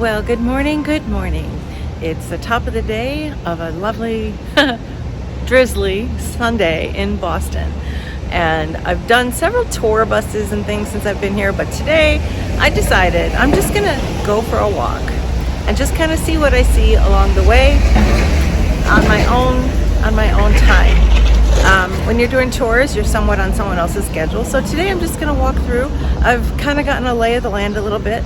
Well, good morning, good morning. It's the top of the day of a lovely, drizzly Sunday in Boston. And I've done several tour buses and things since I've been here, but today I decided I'm just gonna go for a walk and just kind of see what I see along the way on my own time. When you're doing tours, you're somewhat on someone else's schedule. So today I'm just gonna walk through. I've kind of gotten a lay of the land a little bit,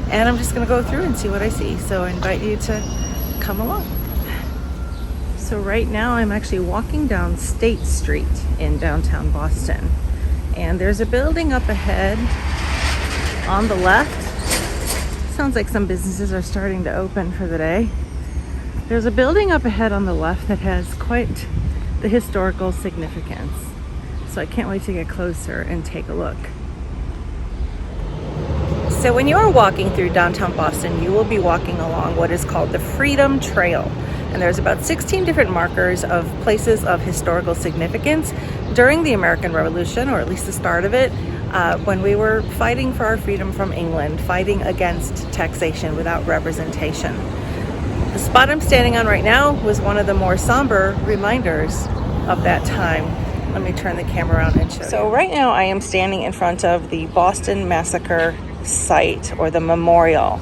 and I'm just gonna go through and see what I see. So I invite you to come along. So right now I'm actually walking down State Street in downtown Boston. And there's a building up ahead on the left. Sounds like some businesses are starting to open for the day. There's a building up ahead on the left that has quite the historical significance. So I can't wait to get closer and take a look. So when you're walking through downtown Boston, you will be walking along what is called the Freedom Trail. And there's about 16 different markers of places of historical significance during the American Revolution, or at least the start of it, when we were fighting for our freedom from England, fighting against taxation without representation. The spot I'm standing on right now was one of the more somber reminders of that time. Let me turn the camera around and show you. So right now I am standing in front of the Boston Massacre site, or the memorial.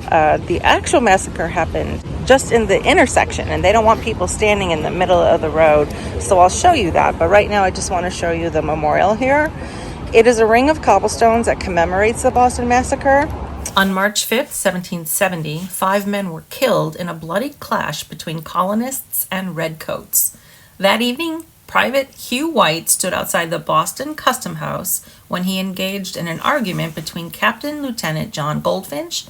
The actual massacre happened just in the intersection, and they don't want people standing in the middle of the road, so I'll show you that. But right now I just want to show you the memorial here. It is a ring of cobblestones that commemorates the Boston Massacre. On March 5th, 1770, 5 men were killed in a bloody clash between colonists and redcoats. That evening, Private Hugh White stood outside the Boston Custom House when he engaged in an argument between Captain Lieutenant John Goldfinch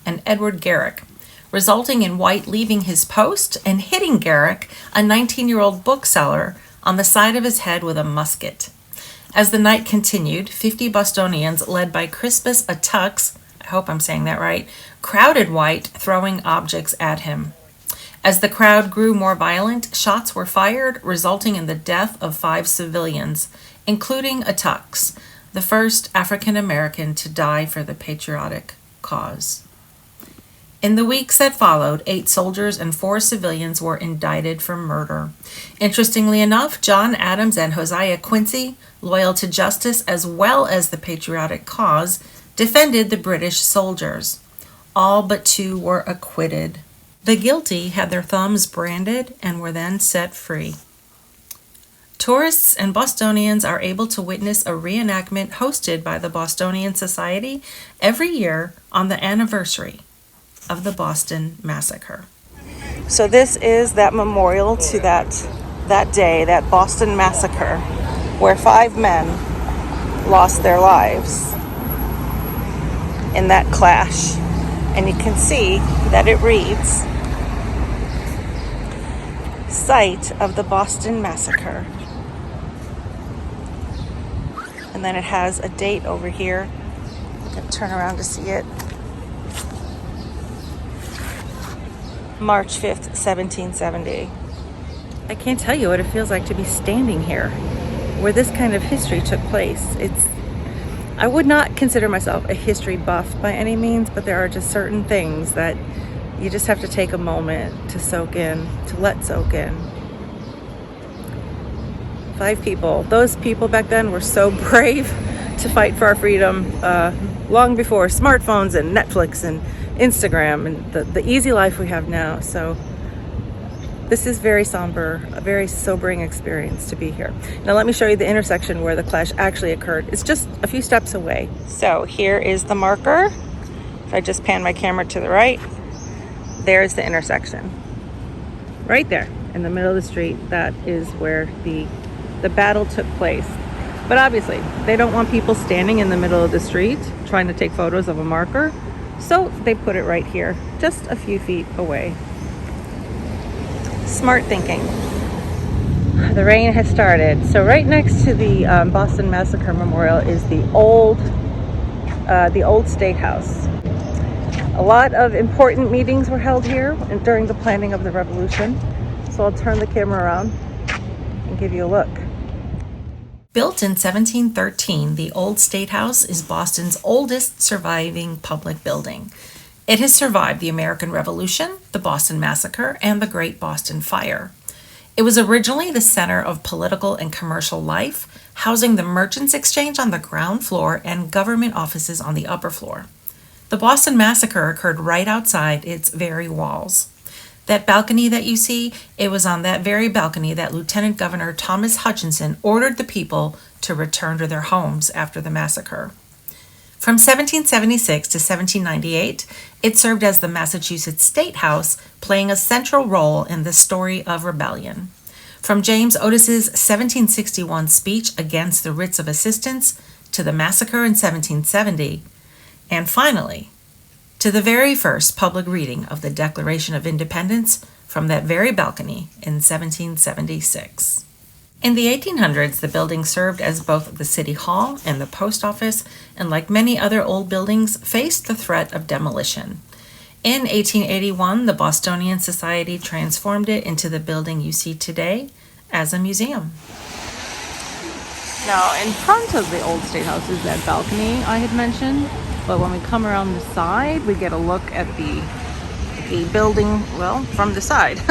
and Edward Garrick, resulting in White leaving his post and hitting Garrick, a 19-year-old bookseller, on the side of his head with a musket. As the night continued, 50 Bostonians, led by Crispus Attucks, I hope I'm saying that right, crowded White, throwing objects at him. As the crowd grew more violent, shots were fired, resulting in the death of 5 civilians, including Attucks, the first African American to die for the patriotic cause. In the weeks that followed, 8 soldiers and 4 civilians were indicted for murder. Interestingly enough, John Adams and Josiah Quincy, loyal to justice as well as the patriotic cause, defended the British soldiers. All but 2 were acquitted. The guilty had their thumbs branded and were then set free. Tourists and Bostonians are able to witness a reenactment hosted by the Bostonian Society every year on the anniversary of the Boston Massacre. So this is that memorial to that day, that Boston Massacre, where 5 men lost their lives in that clash. And you can see that it reads, Site of the Boston Massacre. And then it has a date over here. You can turn around to see it. March 5th, 1770. I can't tell you what it feels like to be standing here where this kind of history took place. I would not consider myself a history buff by any means, but there are just certain things that you just have to take a moment to soak in, to let soak in. 5 people. Those people back then were so brave to fight for our freedom long before smartphones and Netflix and Instagram and the easy life we have now. So this is very somber, a very sobering experience to be here. Now let me show you the intersection where the clash actually occurred. It's just a few steps away. So here is the marker. If I just pan my camera to the right, there's the intersection. Right there in the middle of the street, that is where the battle took place. But obviously, they don't want people standing in the middle of the street trying to take photos of a marker. So they put it right here, just a few feet away. Smart thinking. The rain has started. So right next to the Boston Massacre Memorial is the old State House. A lot of important meetings were held here during the planning of the revolution. So I'll turn the camera around and give you a look. Built in 1713, the Old State House is Boston's oldest surviving public building. It has survived the American Revolution, the Boston Massacre, and the Great Boston Fire. It was originally the center of political and commercial life, housing the Merchants Exchange on the ground floor and government offices on the upper floor. The Boston Massacre occurred right outside its very walls. That balcony that you see, it was on that very balcony that Lieutenant Governor Thomas Hutchinson ordered the people to return to their homes after the massacre. From 1776 to 1798, it served as the Massachusetts State House, playing a central role in the story of rebellion. From James Otis's 1761 speech against the writs of assistance to the massacre in 1770, and finally, to the very first public reading of the Declaration of Independence from that very balcony in 1776. In the 1800s, the building served as both the City Hall and the post office, and like many other old buildings, faced the threat of demolition. In 1881, the Bostonian Society transformed it into the building you see today as a museum. Now, in front of the old State House is that balcony I had mentioned, but when we come around the side, we get a look at the building, well, from the side.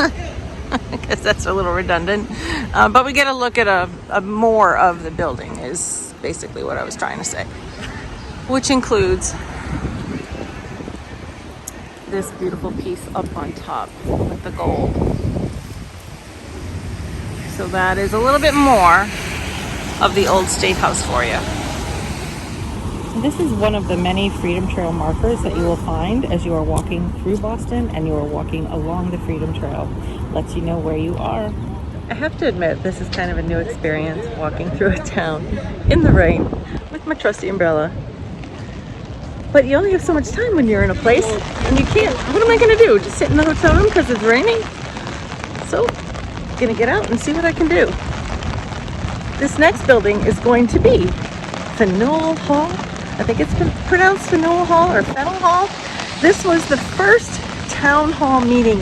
I guess that's a little redundant, but we get a look at a more of the building is basically what I was trying to say, which includes this beautiful piece up on top with the gold. So that is a little bit more of the old State House for you. This is one of the many Freedom Trail markers that you will find as you are walking through Boston and you are walking along the Freedom Trail. Lets you know where you are. I have to admit, this is kind of a new experience walking through a town in the rain with my trusty umbrella. But you only have so much time when you're in a place and you can't. What am I going to do? Just sit in the hotel room because it's raining? So, I'm going to get out and see what I can do. This next building is going to be Faneuil Hall. I think it's pronounced Faneuil Hall or Faneuil Hall. This was the first town hall meeting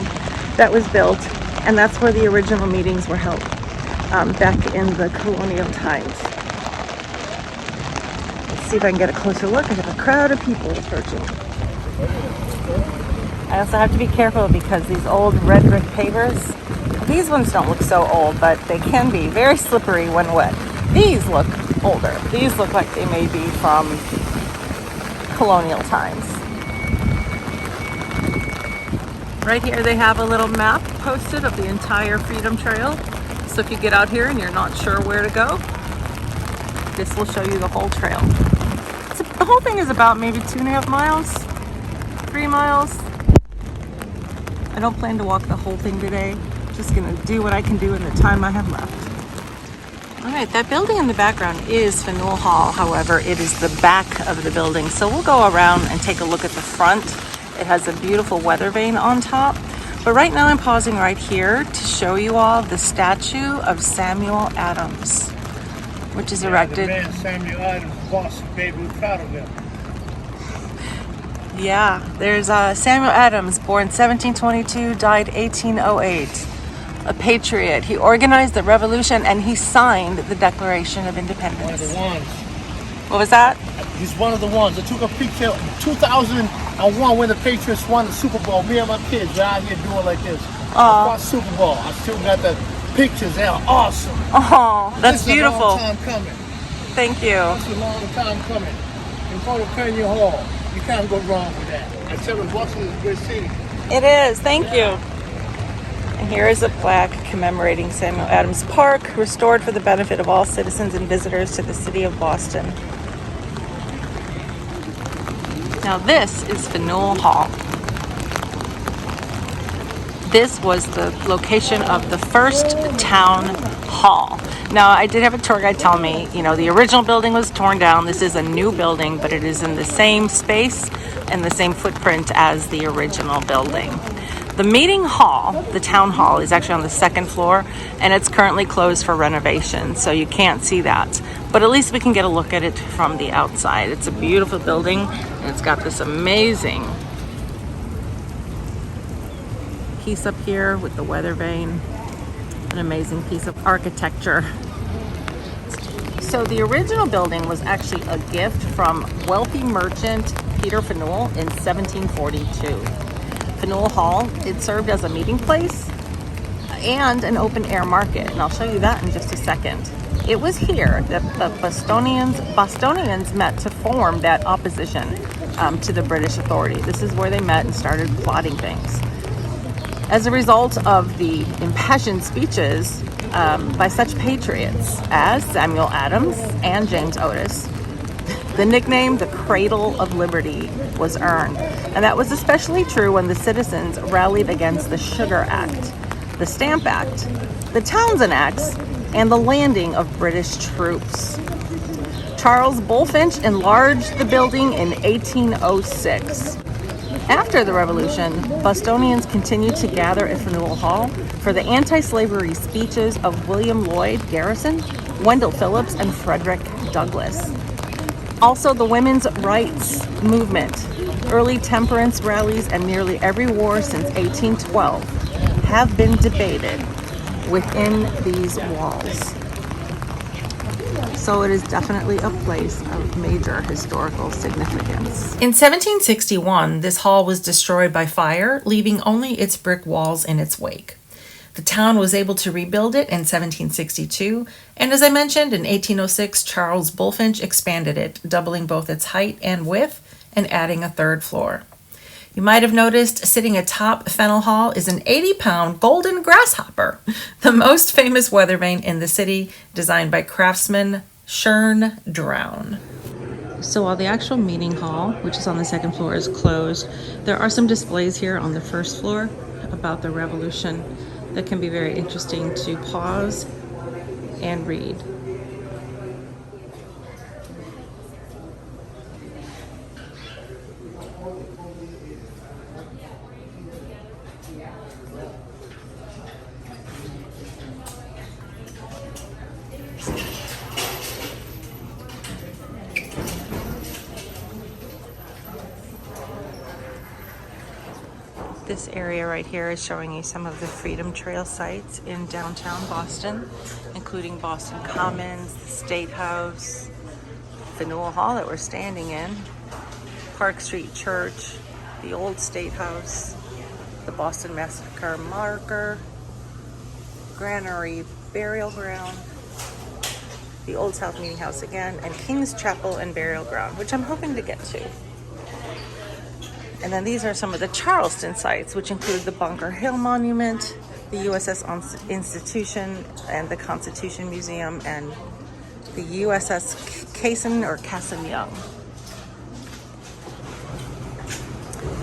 that was built, and that's where the original meetings were held back in the colonial times. Let's see if I can get a closer look. I have a crowd of people approaching. I also have to be careful because these old red brick pavers, these ones don't look so old, but they can be very slippery when wet. These look older. These look like they may be from colonial times. Right here they have a little map posted of the entire Freedom Trail. So if you get out here and you're not sure where to go, this will show you the whole trail. The whole thing is about maybe 2.5 miles, 3 miles. I don't plan to walk the whole thing today. Just gonna do what I can do in the time I have left. All right, that building in the background is Faneuil Hall. However, it is the back of the building. So we'll go around and take a look at the front. It has a beautiful weather vane on top. But right now I'm pausing right here to show you all the statue of Samuel Adams, which is erected. The man Samuel Adams, Boston, baby, we're proud of him. Yeah, there's Samuel Adams, born 1722, died 1808. A patriot. He organized the revolution and he signed the Declaration of Independence. One of the ones. What was that? He's one of the ones. I took a picture in 2001 when the Patriots won the Super Bowl. Me and my kids were out here doing like this. I watched Super Bowl. I still got the pictures. They are awesome. Oh, that's this beautiful. Is a long time coming. Thank you. It's a long time coming. In front of Faneuil Hall. You can't go wrong with that. I tell you, Boston is a good city. It is. Thank you. And here is a plaque commemorating Samuel Adams Park, restored for the benefit of all citizens and visitors to the city of Boston. Now this is Faneuil Hall. This was the location of the first town hall. Now, I did have a tour guide tell me, the original building was torn down. This is a new building, but it is in the same space and the same footprint as the original building. The meeting hall, the town hall, is actually on the second floor, and it's currently closed for renovation, so you can't see that. But at least we can get a look at it from the outside. It's a beautiful building, and it's got this amazing piece up here with the weather vane. An amazing piece of architecture. So the original building was actually a gift from wealthy merchant Peter Faneuil in 1742. Faneuil Hall, it served as a meeting place and an open air market, and I'll show you that in just a second. It was here that the Bostonians met to form that opposition to the British authority. This is where they met and started plotting things. As a result of the impassioned speeches by such patriots as Samuel Adams and James Otis, the nickname the Cradle of Liberty was earned. And that was especially true when the citizens rallied against the Sugar Act, the Stamp Act, the Townshend Acts, and the landing of British troops. Charles Bulfinch enlarged the building in 1806. After the Revolution, Bostonians continued to gather at Faneuil Hall for the anti-slavery speeches of William Lloyd Garrison, Wendell Phillips, and Frederick Douglass. Also, the women's rights movement, early temperance rallies, and nearly every war since 1812 have been debated within these walls. So it is definitely a place of major historical significance. In 1761, this hall was destroyed by fire, leaving only its brick walls in its wake. The town was able to rebuild it in 1762, and as I mentioned, in 1806, Charles Bulfinch expanded it, doubling both its height and width and adding a third floor. You might have noticed sitting atop Faneuil Hall is an 80-pound golden grasshopper, the most famous weather vane in the city, designed by craftsman Shern Drown. So while the actual meeting hall, which is on the second floor, is closed, there are some displays here on the first floor about the Revolution that can be very interesting to pause and read. This area right here is showing you some of the Freedom Trail sites in downtown Boston, including Boston Commons, the State House, Faneuil Hall that we're standing in, Park Street Church, the old State House, the Boston Massacre marker, Granary Burial Ground, the Old South Meeting House again, and King's Chapel and Burial Ground, which I'm hoping to get to. And then these are some of the Charleston sites, which include the Bunker Hill Monument, the USS Institution, and the Constitution Museum, and the USS Cassin Young.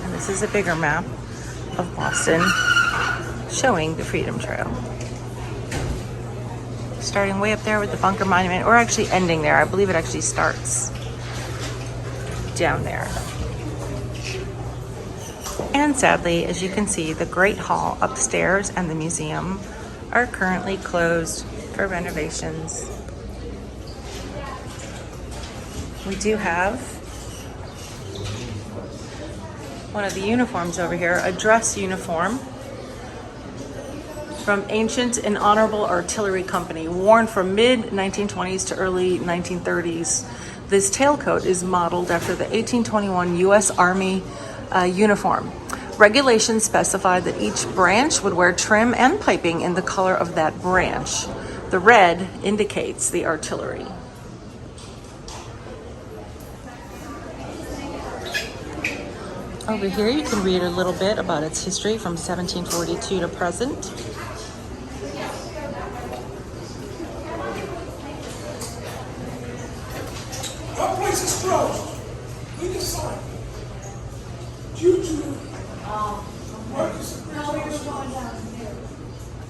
And this is a bigger map of Boston showing the Freedom Trail. Starting way up there with the Bunker Monument, or actually ending there. I believe it actually starts down there. And sadly, as you can see, the Great Hall upstairs and the museum are currently closed for renovations. We do have one of the uniforms over here, a dress uniform from Ancient and Honorable Artillery Company, worn from mid-1920s to early 1930s. This tailcoat is modeled after the 1821 U.S. Army uniform. Regulations specify that each branch would wear trim and piping in the color of that branch. The red indicates the artillery. Over here you can read a little bit about its history from 1742 to present. Our place is closed. We decide. Due to workers. No, we were going down here.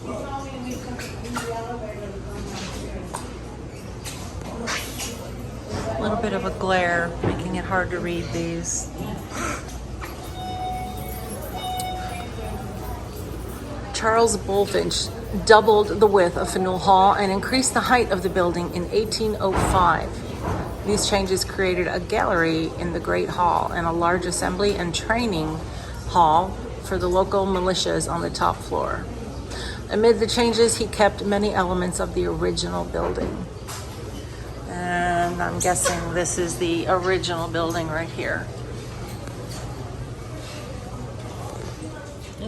He told me we could use the elevator to come downstairs. A little bit of a glare, making it hard to read these. Charles Bulfinch doubled the width of Faneuil Hall and increased the height of the building in 1805. These changes created a gallery in the Great Hall and a large assembly and training hall for the local militias on the top floor. Amid the changes, he kept many elements of the original building. And I'm guessing this is the original building right here.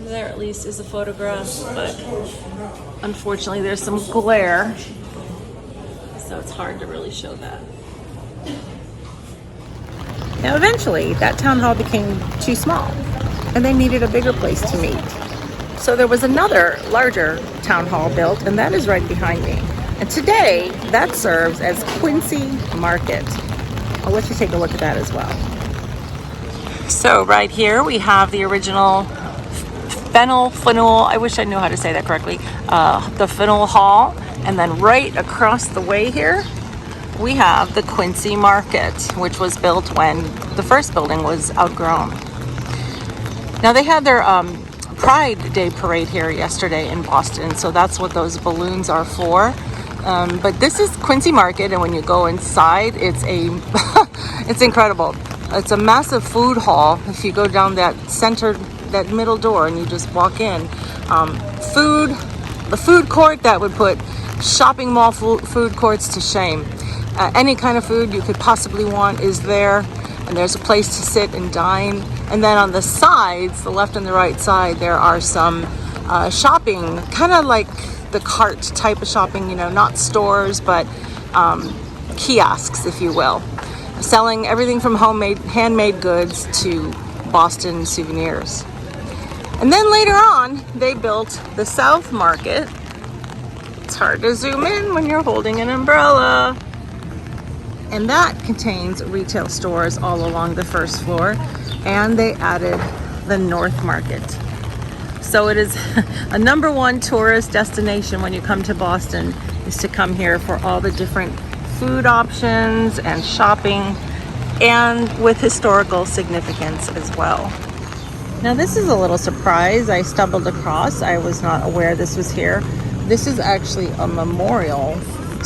There at least is a photograph, but unfortunately there's some glare, so it's hard to really show that. Now eventually that town hall became too small and they needed a bigger place to meet. So there was another larger town hall built, and that is right behind me. And today that serves as Quincy Market. I'll let you take a look at that as well. So right here we have the original Faneuil, I wish I knew how to say that correctly, the Faneuil Hall, and then right across the way here we have the Quincy Market, which was built when the first building was outgrown. Now they had their Pride Day parade here yesterday in Boston, so that's what those balloons are for. But this is Quincy Market, and when you go inside, it's it's incredible. It's a massive food hall. If you go down that middle door and you just walk in, the food court that would put shopping mall food courts to shame. Any kind of food you could possibly want is there, and there's a place to sit and dine. And then on the sides, the left and the right side, there are some shopping, kind of like the cart type of shopping, not stores, but kiosks, if you will, selling everything from handmade goods to Boston souvenirs. And then later on, they built the South Market. It's hard to zoom in when you're holding an umbrella. And that contains retail stores all along the first floor. And they added the North Market. So it is a number one tourist destination when you come to Boston, is to come here for all the different food options and shopping, and with historical significance as well. Now this is a little surprise I stumbled across. I was not aware this was here. This is actually a memorial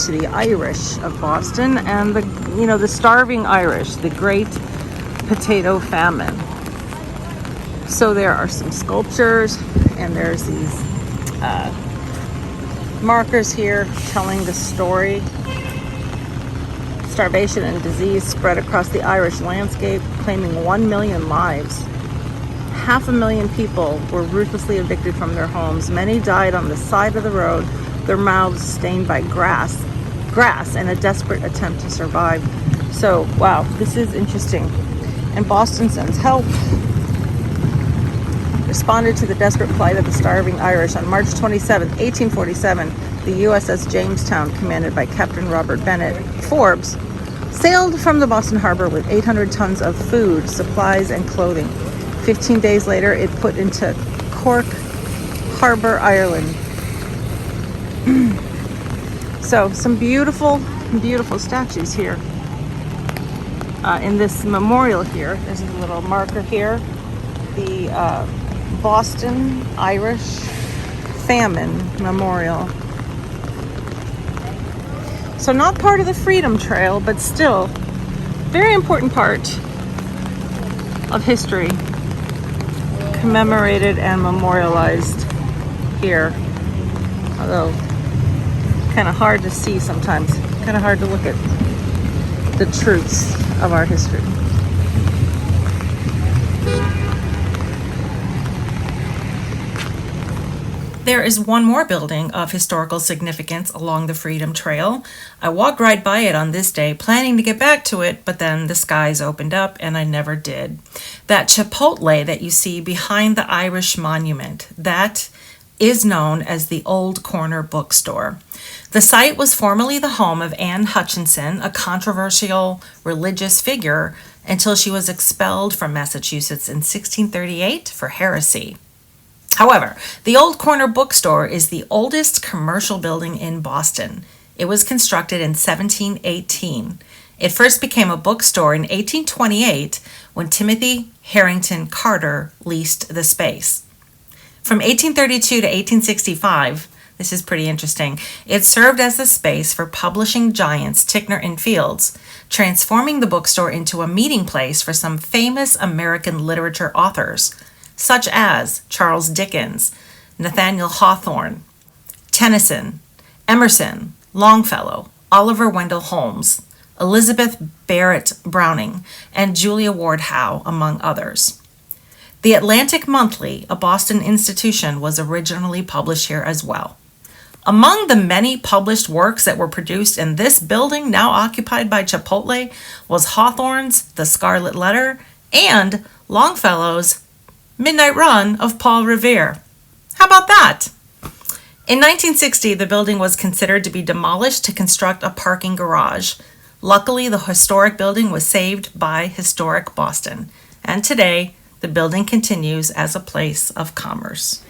to the Irish of Boston and the starving Irish, the Great Potato Famine. So there are some sculptures, and there's these markers here telling the story. Starvation and disease spread across the Irish landscape, claiming 1 million lives. 500,000 people were ruthlessly evicted from their homes. Many died on the side of the road, their mouths stained by grass in a desperate attempt to survive. So, wow, this is interesting. And Boston sends help. Responded to the desperate plight of the starving Irish. On March 27, 1847, the USS Jamestown, commanded by Captain Robert Bennett Forbes, sailed from the Boston harbor with 800 tons of food, supplies, and clothing. 15 days later, it put into Cork Harbor, Ireland. So, some beautiful, beautiful statues here. In this memorial here, there's a little marker here. The Boston Irish Famine Memorial. So not part of the Freedom Trail, but still very important part of history, commemorated and memorialized here. Although kind of hard to see sometimes, kind of hard to look at the truths of our history. There is one more building of historical significance along the Freedom Trail. I walked right by it on this day, planning to get back to it, but then the skies opened up and I never did. That Chipotle that you see behind the Irish monument, that is known as the Old Corner Bookstore. The site was formerly the home of Anne Hutchinson, a controversial religious figure, until she was expelled from Massachusetts in 1638 for heresy. However, the Old Corner Bookstore is the oldest commercial building in Boston. It was constructed in 1718. It first became a bookstore in 1828 when Timothy Harrington Carter leased the space. From 1832 to 1865, this is pretty interesting, it served as the space for publishing giants Ticknor and Fields, transforming the bookstore into a meeting place for some famous American literature authors, such as Charles Dickens, Nathaniel Hawthorne, Tennyson, Emerson, Longfellow, Oliver Wendell Holmes, Elizabeth Barrett Browning, and Julia Ward Howe, among others. The Atlantic Monthly, a Boston institution, was originally published here as well. Among the many published works that were produced in this building, now occupied by Chipotle, was Hawthorne's The Scarlet Letter and Longfellow's Midnight Run of Paul Revere. How about that? In 1960, the building was considered to be demolished to construct a parking garage. Luckily, the historic building was saved by Historic Boston, and today, the building continues as a place of commerce.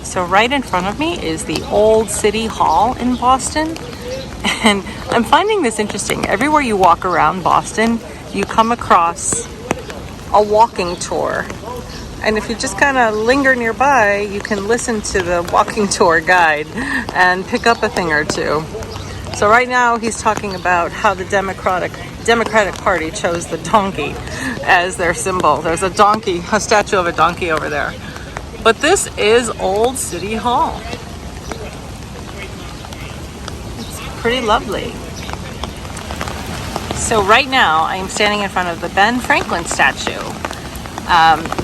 So right in front of me is the old City Hall in Boston, and I'm finding this interesting. Everywhere you walk around Boston, you come across a walking tour. And if you just kind of linger nearby, you can listen to the walking tour guide and pick up a thing or two. So right now he's talking about how the Democratic Party chose the donkey as their symbol. There's a donkey, a statue of a donkey over there. But this is Old City Hall. It's pretty lovely. So right now I am standing in front of the Ben Franklin statue.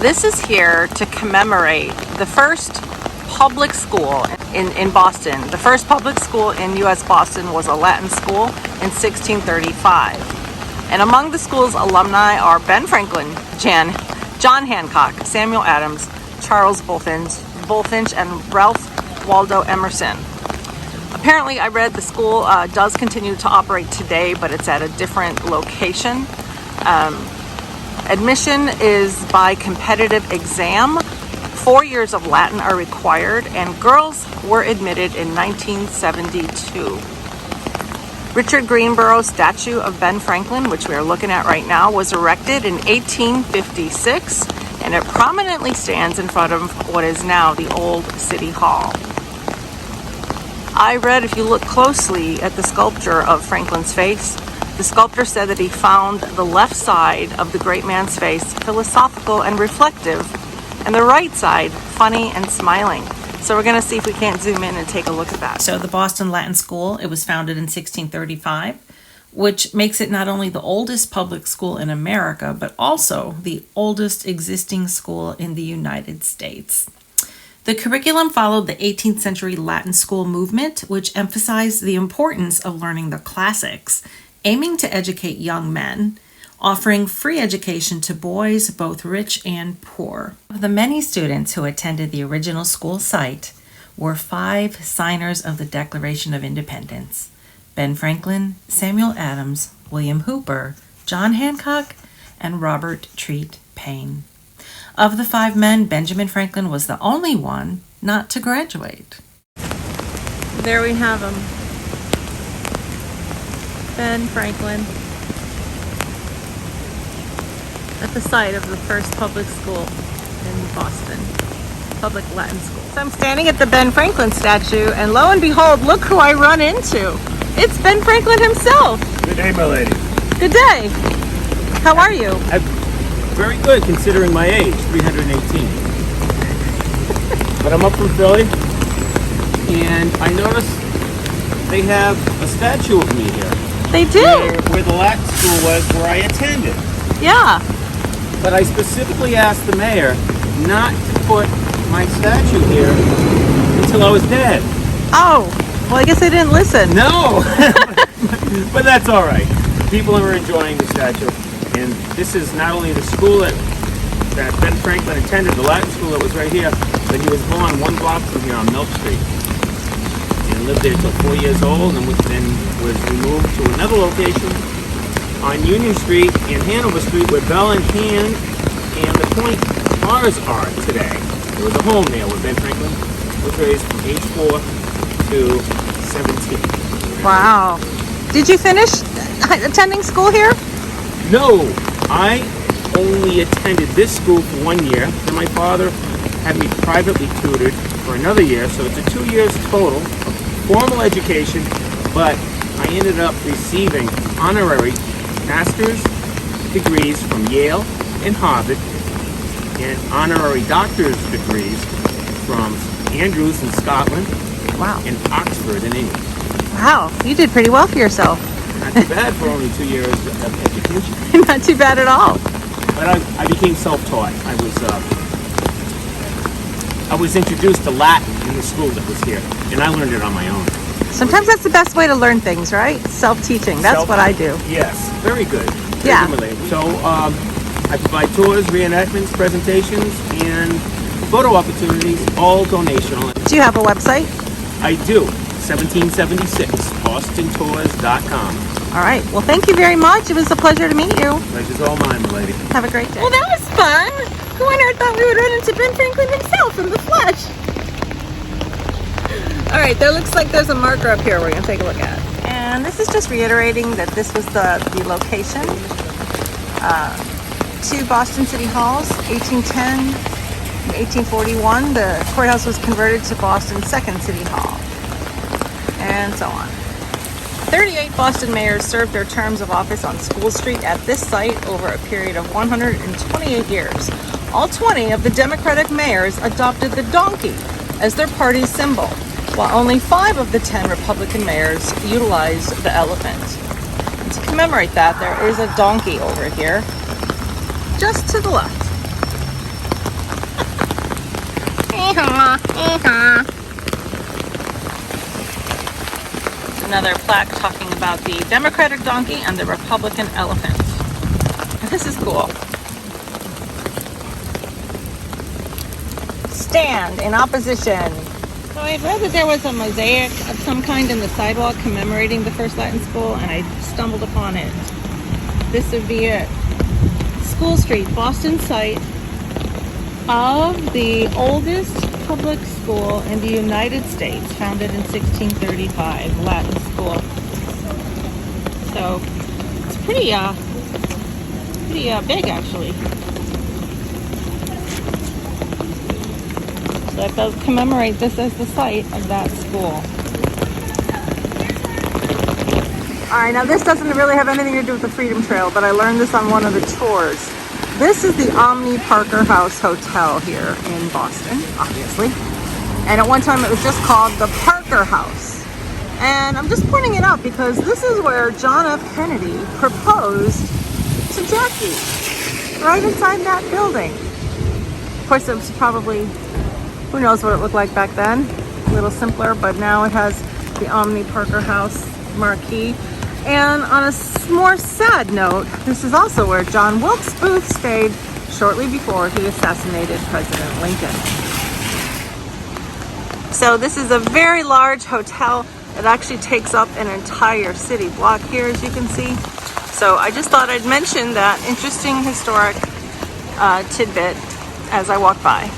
This is here to commemorate the first public school in Boston. The first public school in U.S. Boston was a Latin school in 1635. And among the school's alumni are Ben Franklin, John Hancock, Samuel Adams, Charles Bulfinch, and Ralph Waldo Emerson. Apparently, I read the school does continue to operate today, but it's at a different location. Admission is by competitive exam. 4 years of Latin are required, and girls were admitted in 1972. Richard Greenborough's statue of Ben Franklin, which we are looking at right now, was erected in 1856, and it prominently stands in front of what is now the Old City Hall. I read, if you look closely at the sculpture of Franklin's face, the sculptor said that he found the left side of the great man's face philosophical and reflective, and the right side funny and smiling. So we're going to see if we can't zoom in and take a look at that. So the Boston Latin School, it was founded in 1635, which makes it not only the oldest public school in America, but also the oldest existing school in the United States. The curriculum followed the 18th century Latin school movement, which emphasized the importance of learning the classics, aiming to educate young men, offering free education to boys, both rich and poor. Of the many students who attended the original school site were 5 signers of the Declaration of Independence: Ben Franklin, Samuel Adams, William Hooper, John Hancock, and Robert Treat Paine. Of the 5 men, Benjamin Franklin was the only one not to graduate. There we have him. Ben Franklin at the site of the first public school in Boston, public Latin school. So I'm standing at the Ben Franklin statue, and lo and behold, look who I run into. It's Ben Franklin himself. Good day, my lady. Good day. How are you? I'm very good considering my age, 318. But I'm up from Philly, and I noticed they have a statue of me here. They do. Where the Latin school was, where I attended. Yeah. But I specifically asked the mayor not to put my statue here until I was dead. Oh, well, I guess I didn't listen. No! But that's all right. People are enjoying the statue. And this is not only the school that Ben Franklin attended, the Latin school that was right here, but he was born 1 block from here on Milk Street. And lived there till 4 years old, and then was removed to another location on Union Street and Hanover Street, where Bell and Hand and the Point bars are today. There was a home there where Ben Franklin was raised from age 4 to 17. Wow. Did you finish attending school here? No, I only attended this school for 1 year. Then my father had me privately tutored for another year, so it's a 2 years total of formal education, but I ended up receiving honorary master's degrees from Yale and Harvard, and honorary doctor's degrees from Andrews in Scotland. Wow. And Oxford in England. Wow, you did pretty well for yourself. Not too bad for only 2 years of education. Not too bad at all. But I became self-taught. I was I was introduced to Latin in the school that was here, and I learned it on my own. Sometimes that's the best way to learn things, right? Self-teaching. That's what I do. Yes, very good. Very Yeah. good, Malay. So I provide tours, reenactments, presentations, and photo opportunities, all donational. Do you have a website? I do. 1776, bostontours.com. All right. Well, thank you very much. It was a pleasure to meet you. Pleasure's all mine, my lady. Have a great day. Well, that was fun. Who on earth thought we would run into Ben Franklin himself in the flesh? All right, there looks like there's a marker up here we're going to take a look at. And this is just reiterating that this was the location. 2 Boston City Halls, 1810 and 1841. The courthouse was converted to Boston's 2nd City Hall, and so on. 38 Boston mayors served their terms of office on School Street at this site over a period of 128 years. All 20 of the Democratic mayors adopted the donkey as their party's symbol, while only 5 of the 10 Republican mayors utilized the elephant. And to commemorate that, there is a donkey over here, just to the left. Another plaque talking about the Democratic donkey and the Republican elephant. This is cool. Stand in opposition. So I read that there was a mosaic of some kind in the sidewalk commemorating the first Latin school, and I stumbled upon it. This would be it. School Street, Boston site of the oldest public school in the United States, founded in 1635, Latin school. So it's pretty big, actually. So it does commemorate this as the site of that school. All right, now this doesn't really have anything to do with the Freedom Trail, but I learned this on one of the tours. This is the Omni Parker House Hotel here in Boston, obviously. And at one time it was just called the Parker House. And I'm just pointing it out because this is where John F. Kennedy proposed to Jackie, right inside that building. Of course, it was probably, who knows what it looked like back then. A little simpler, but now it has the Omni Parker House marquee. And on a more sad note, this is also where John Wilkes Booth stayed shortly before he assassinated President Lincoln. So this is a very large hotel. It actually takes up an entire city block here, as you can see. So I just thought I'd mention that interesting historic tidbit as I walk by.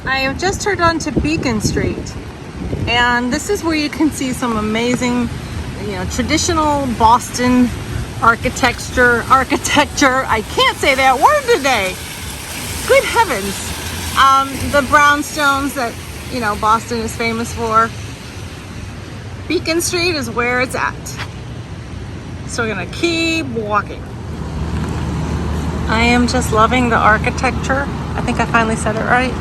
I have just turned onto Beacon Street, and this is where you can see some amazing, traditional Boston architecture. I can't say that word today. Good heavens. The brownstones that, Boston is famous for. Beacon Street is where it's at. So we're gonna keep walking. I am just loving the architecture. I think I finally said it right.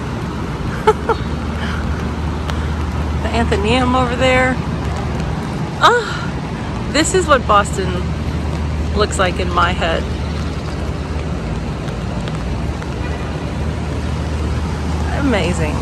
The Athenaeum over there. This is what Boston looks like in my head. Amazing.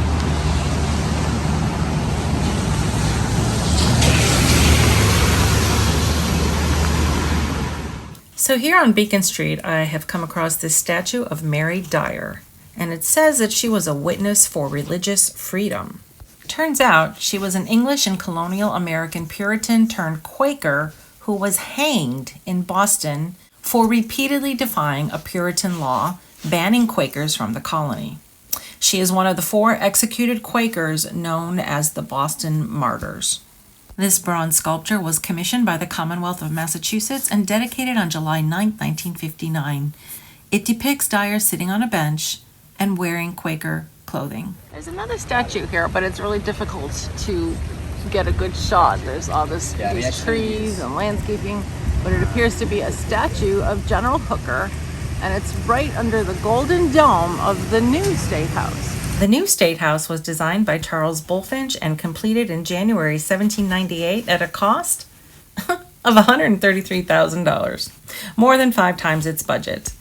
So here on Beacon Street, I have come across this statue of Mary Dyer, and it says that she was a witness for religious freedom. Turns out she was an English and colonial American Puritan turned Quaker who was hanged in Boston for repeatedly defying a Puritan law banning Quakers from the colony. She is one of the 4 executed Quakers known as the Boston Martyrs. This bronze sculpture was commissioned by the Commonwealth of Massachusetts and dedicated on July 9, 1959. It depicts Dyer sitting on a bench and wearing Quaker clothing. There's another statue here, but it's really difficult to get a good shot. There's all these trees and landscaping, but it appears to be a statue of General Hooker, and it's right under the golden dome of the new State House. The new State House was designed by Charles Bulfinch and completed in January 1798 at a cost of $133,000, more than 5 times its budget.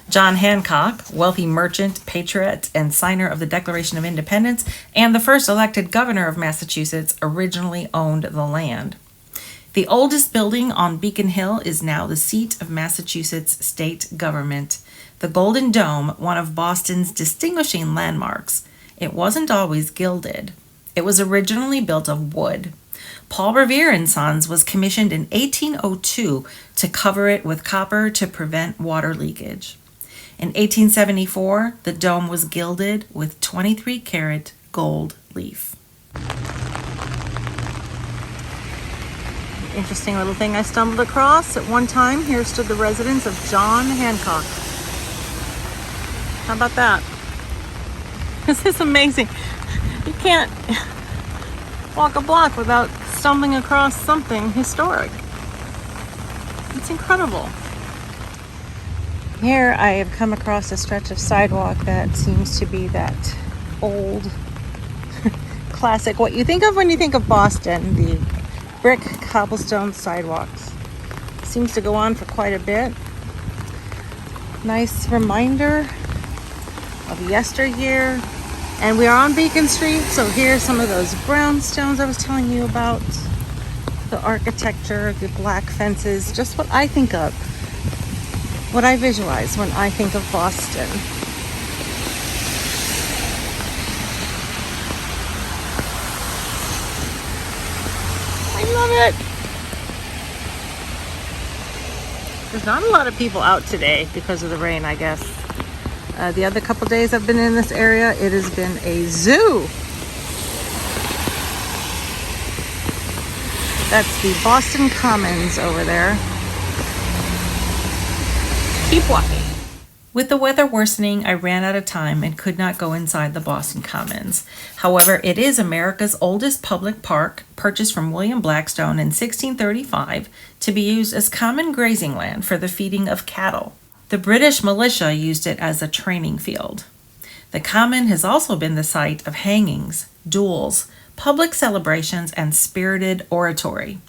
John Hancock, wealthy merchant, patriot, and signer of the Declaration of Independence, and the first elected governor of Massachusetts, originally owned the land. The oldest building on Beacon Hill is now the seat of Massachusetts state government, the Golden Dome, one of Boston's distinguishing landmarks. It wasn't always gilded. It was originally built of wood. Paul Revere and Sons was commissioned in 1802 to cover it with copper to prevent water leakage. In 1874, the dome was gilded with 23-karat gold leaf. Interesting little thing I stumbled across. At one time, here stood the residence of John Hancock. How about that? This is amazing. You can't walk a block without stumbling across something historic. It's incredible. Here I have come across a stretch of sidewalk that seems to be that old classic, what you think of when you think of Boston, the brick cobblestone sidewalks. Seems to go on for quite a bit. Nice reminder of yesteryear. And we are on Beacon Street, so here's some of those brownstones I was telling you about. The architecture, the black fences, just what I think of. What I visualize when I think of Boston. I love it. There's not a lot of people out today because of the rain, I guess. The other couple days I've been in this area, it has been a zoo. That's the Boston Commons over there. Keep walking. With the weather worsening, I ran out of time and could not go inside the Boston Commons. However, it is America's oldest public park, purchased from William Blackstone in 1635 to be used as common grazing land for the feeding of cattle. The British militia used it as a training field. The Common has also been the site of hangings, duels, public celebrations, and spirited oratory.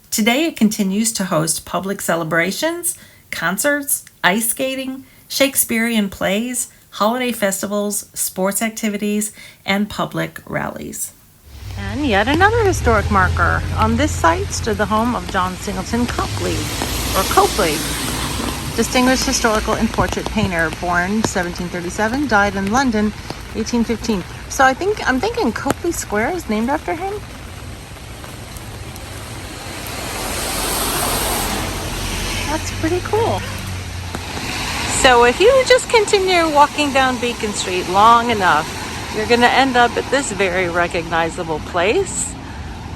Today it continues to host public celebrations, concerts, ice skating, Shakespearean plays, holiday festivals, sports activities, and public rallies. And yet another historic marker. On this site stood the home of John Singleton Copley, distinguished historical and portrait painter, born 1737, died in London 1815. So I'm thinking Copley Square is named after him. That's pretty cool. So if you just continue walking down Beacon Street long enough, you're going to end up at this very recognizable place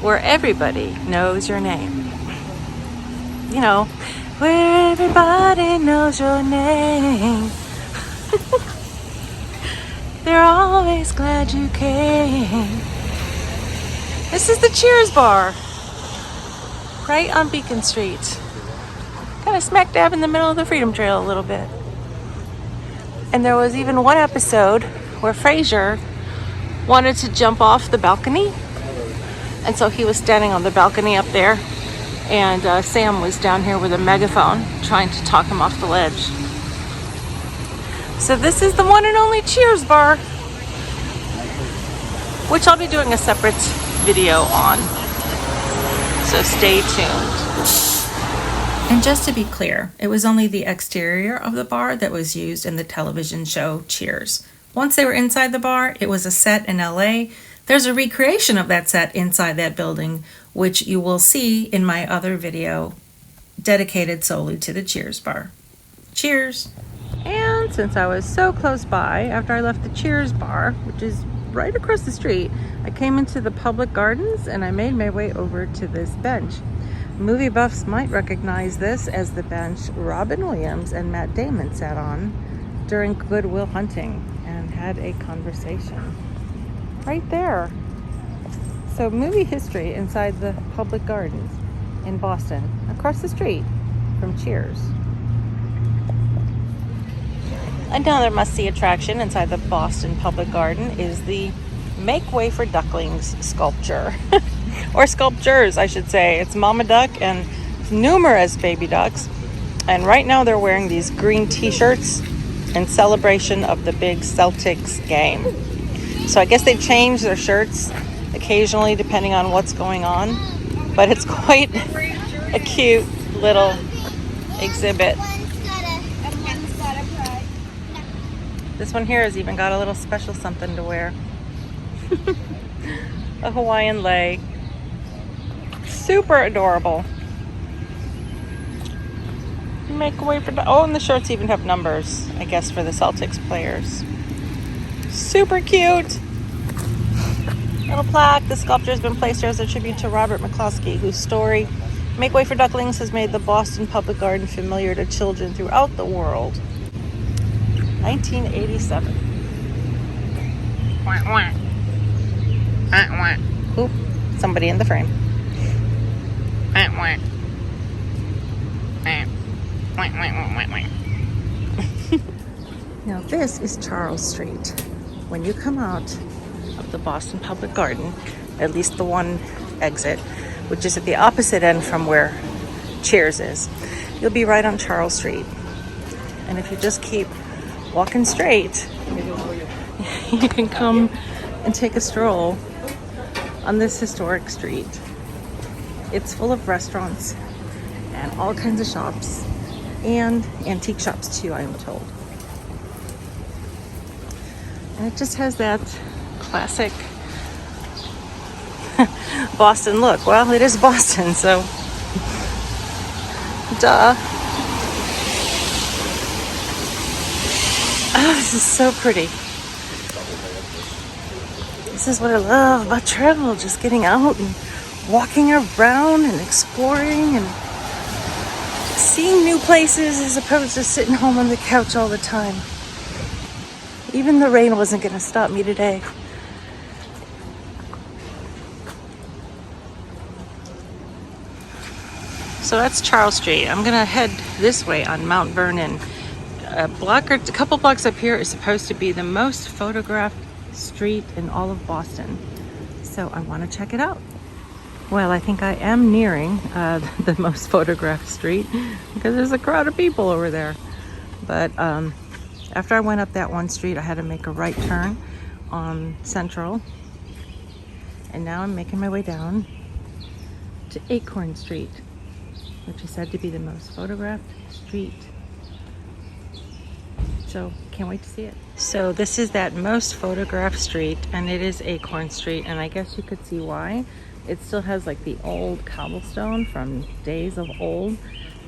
where everybody knows your name. You know, where everybody knows your name. They're always glad you came. This is the Cheers bar, right on Beacon Street. Kind of smack dab in the middle of the Freedom Trail a little bit. And there was even one episode where Frasier wanted to jump off the balcony. And so he was standing on the balcony up there. And Sam was down here with a megaphone trying to talk him off the ledge. So this is the one and only Cheers bar, which I'll be doing a separate video on. So stay tuned. And just to be clear, it was only the exterior of the bar that was used in the television show Cheers. Once they were inside the bar, it was a set in LA. There's a recreation of that set inside that building, which you will see in my other video dedicated solely to the Cheers bar. Cheers! And since I was so close by, after I left the Cheers bar, which is right across the street, I came into the public gardens and I made my way over to this bench. Movie buffs might recognize this as the bench Robin Williams and Matt Damon sat on during Good Will Hunting and had a conversation. Right there. So movie history inside the public gardens in Boston, across the street from Cheers. Another must-see attraction inside the Boston Public Garden is the Make Way for Ducklings sculpture. Or sculptures, I should say. It's Mama Duck and numerous baby ducks. And right now they're wearing these green t-shirts in celebration of the big Celtics game. So I guess they change their shirts occasionally depending on what's going on, but it's quite a cute little exhibit. This one here has even got a little special something to wear. A Hawaiian lei. Super adorable. Make way for the... Oh, and the shirts even have numbers, I guess, for the Celtics players. Super cute. Little plaque. The sculpture has been placed here as a tribute to Robert McCloskey, whose story, Make Way for Ducklings, has made the Boston Public Garden familiar to children throughout the world. 1987. Oop, somebody in the frame. Now this is Charles Street. When you come out of the Boston Public Garden, at least the one exit, which is at the opposite end from where Cheers is, you'll be right on Charles Street. And if you just keep walking straight, you can come and take a stroll on this historic street. It's full of restaurants and all kinds of shops, and antique shops too, I am told. And it just has that classic Boston look. Well, it is Boston, so duh. Oh, this is so pretty. This is what I love about travel, just getting out and walking around and exploring and seeing new places as opposed to sitting home on the couch all the time. Even the rain wasn't going to stop me today. So that's Charles Street. I'm going to head this way on Mount Vernon. A couple blocks up here is supposed to be the most photographed street in all of Boston. So I want to check it out. Well, I think I am nearing the most photographed street because there's a crowd of people over there. But after I went up that one street, I had to make a right turn on Central. And now I'm making my way down to Acorn Street, which is said to be the most photographed street. So can't wait to see it. So this is that most photographed street, and it is Acorn Street, and I guess you could see why. It still has like the old cobblestone from days of old,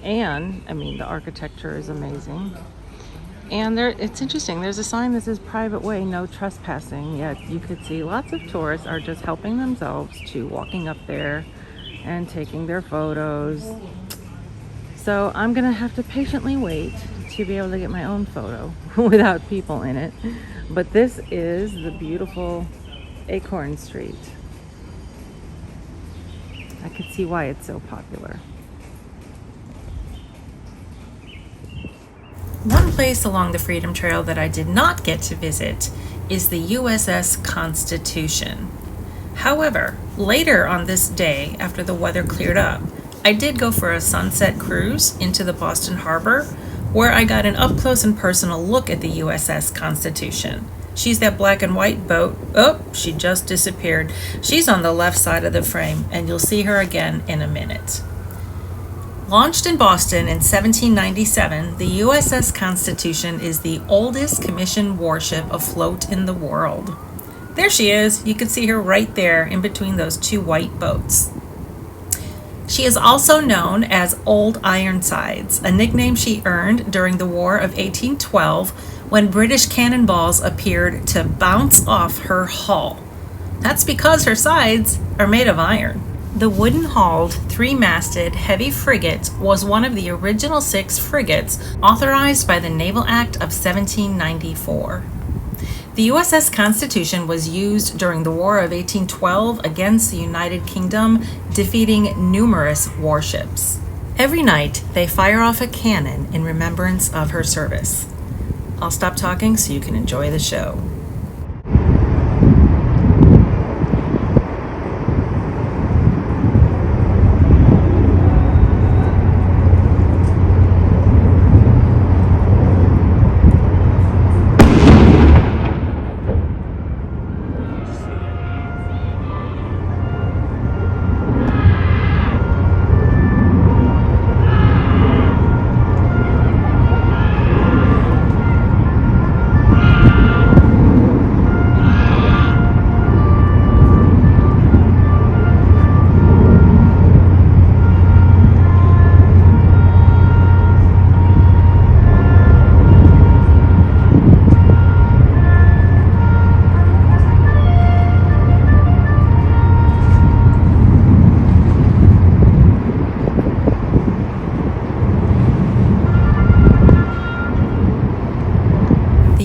and I mean the architecture is amazing. And it's interesting, there's a sign that says private way, no trespassing, yet you could see lots of tourists are just helping themselves to walking up there and taking their photos. So I'm gonna have to patiently wait to be able to get my own photo without people in it. But this is the beautiful Acorn Street. I could see why it's so popular. One place along the Freedom Trail that I did not get to visit is the USS Constitution. However, later on this day, after the weather cleared up, I did go for a sunset cruise into the Boston Harbor, where I got an up-close and personal look at the USS Constitution. She's that black and white boat. Oh, she just disappeared. She's on the left side of the frame, and you'll see her again in a minute. Launched in Boston in 1797, the USS Constitution is the oldest commissioned warship afloat in the world. There she is. You can see her right there in between those two white boats. She is also known as Old Ironsides, a nickname she earned during the War of 1812 when British cannonballs appeared to bounce off her hull. That's because her sides are made of iron. The wooden-hulled, three-masted, heavy frigate was one of the original 6 frigates authorized by the Naval Act of 1794. The USS Constitution was used during the War of 1812 against the United Kingdom, defeating numerous warships. Every night, they fire off a cannon in remembrance of her service. I'll stop talking so you can enjoy the show.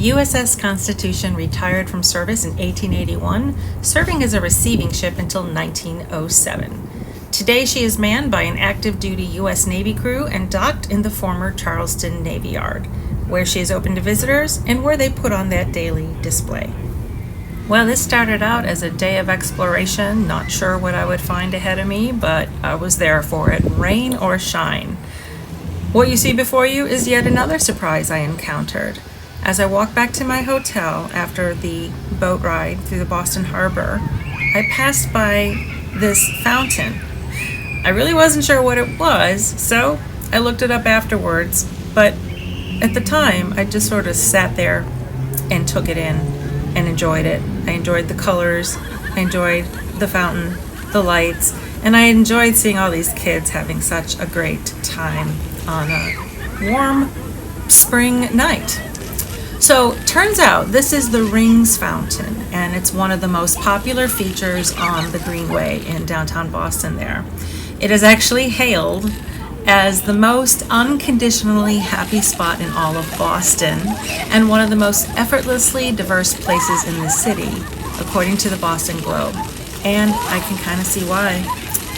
The USS Constitution retired from service in 1881, serving as a receiving ship until 1907. Today she is manned by an active duty U.S. Navy crew and docked in the former Charleston Navy Yard, where she is open to visitors and where they put on that daily display. Well, this started out as a day of exploration, not sure what I would find ahead of me, but I was there for it, rain or shine. What you see before you is yet another surprise I encountered. As I walked back to my hotel after the boat ride through the Boston Harbor, I passed by this fountain. I really wasn't sure what it was, so I looked it up afterwards, but at the time I just sort of sat there and took it in and enjoyed it. I enjoyed the colors, I enjoyed the fountain, the lights, and I enjoyed seeing all these kids having such a great time on a warm spring night. So, turns out this is the Rings Fountain, and it's one of the most popular features on the Greenway in downtown Boston there. It is actually hailed as the most unconditionally happy spot in all of Boston and one of the most effortlessly diverse places in the city, according to the Boston Globe. And I can kind of see why.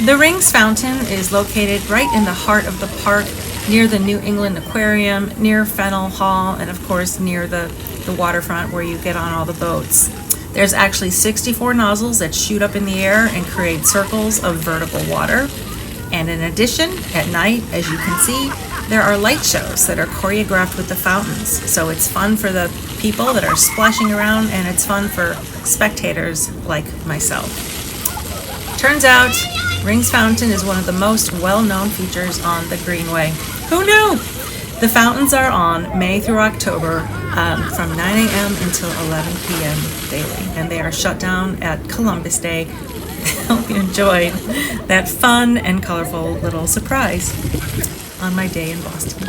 The Rings Fountain is located right in the heart of the park, near the New England Aquarium, near Faneuil Hall, and of course near the waterfront where you get on all the boats. There's actually 64 nozzles that shoot up in the air and create circles of vertical water. And in addition, at night, as you can see, there are light shows that are choreographed with the fountains. So it's fun for the people that are splashing around, and it's fun for spectators like myself. Turns out, Rings Fountain is one of the most well-known features on the Greenway. Who knew? The fountains are on May through October from 9 a.m. until 11 p.m. daily, and they are shut down at Columbus Day. I hope you enjoyed that fun and colorful little surprise on my day in Boston.